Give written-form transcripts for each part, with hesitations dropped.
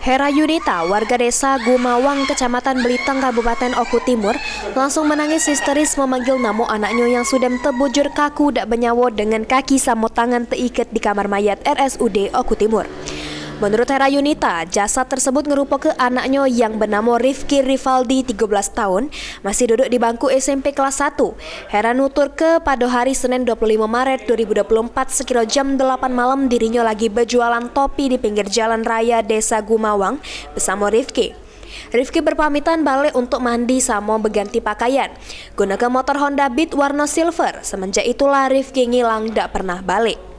Hera Yunita, warga desa Gumawang, Kecamatan Belitang, Kabupaten Oku Timur, langsung menangis histeris memanggil namo anaknya yang sudah terbujur kaku dak bernyawa dengan kaki sama tangan terikat di kamar mayat RSUD Oku Timur. Menurut Hera Yunita, jasad tersebut ngerupa ke anaknya yang bernama Rifki Rivaldi, 13 tahun, masih duduk di bangku SMP kelas 1. Hera nutur ke pada hari Senin 25 Maret 2024 sekira jam 8 malam dirinya lagi berjualan topi di pinggir jalan raya Desa Gumawang bersama Rifki. Rifki berpamitan balik untuk mandi sama berganti pakaian. Gunakan motor Honda Beat warna silver. Semenjak itulah Rifki ngilang dak pernah balik.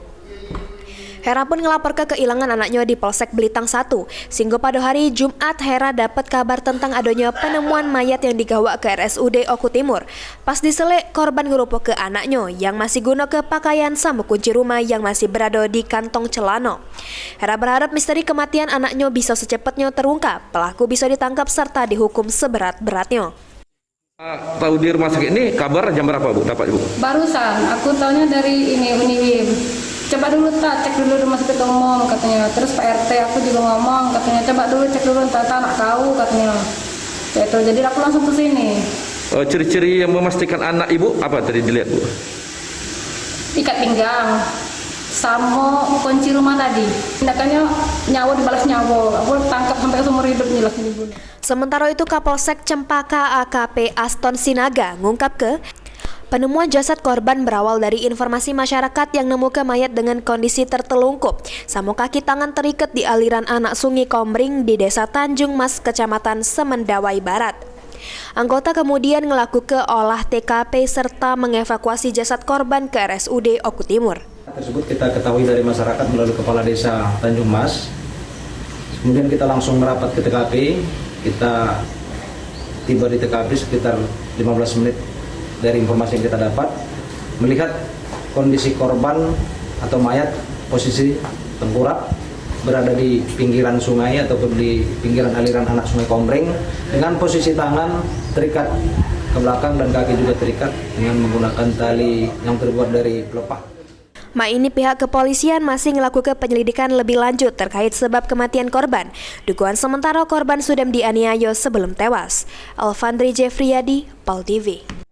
Hera pun ngelapor ke kehilangan anaknya di Polsek Belitang 1. Sehingga pada hari Jumat Hera dapat kabar tentang adanya penemuan mayat yang digawa ke RSUD Oku Timur. Pas diselek, korban ngerupa ke anaknya yang masih guna ke pakaian sama kunci rumah yang masih berada di kantong celana. Hera berharap misteri kematian anaknya bisa secepatnya terungkap, pelaku bisa ditangkap serta dihukum seberat-beratnya. Tahu di rumah sakit ini kabar jam berapa Bu dapat Bu? Barusan, aku tahunya dari ini Uniwim. Coba dulu cek dulu rumah sakit umum katanya. Terus Pak RT aku juga ngomong katanya coba dulu cek dulu tata anak tahu katanya. Itu jadi aku langsung ke sini. Ciri-ciri yang memastikan anak ibu apa tadi dilihat Bu? Ikat pinggang sama kunci rumah tadi. Tindakannya nyawa dibalas nyawa. Aku tangkap sampai seumur hidup nyelas dibunuh. Sementara itu Kapolsek Cempaka AKP Aston Sinaga ngungkap ke penemuan jasad korban berawal dari informasi masyarakat yang nemukan mayat dengan kondisi tertelungkup, sama kaki tangan terikat di aliran anak Sungai Komring di Desa Tanjung Mas, Kecamatan Semendawai Barat. Anggota kemudian ngelakukan olah TKP serta mengevakuasi jasad korban ke RSUD Oku Timur. Tersebut kita ketahui dari masyarakat melalui Kepala Desa Tanjung Mas. Kemudian kita langsung merapat ke TKP, kita tiba di TKP sekitar 15 menit dari informasi yang kita dapat, melihat kondisi korban atau mayat posisi tengkurap berada di pinggiran sungai ataupun di pinggiran aliran anak Sungai Komring dengan posisi tangan terikat ke belakang dan kaki juga terikat dengan menggunakan tali yang terbuat dari pelepah. Ini pihak kepolisian masih melakukan penyelidikan lebih lanjut terkait sebab kematian korban. Dugaan sementara korban sudah dianiaya sebelum tewas. Alfandri Jeffriyadi, PAL TV.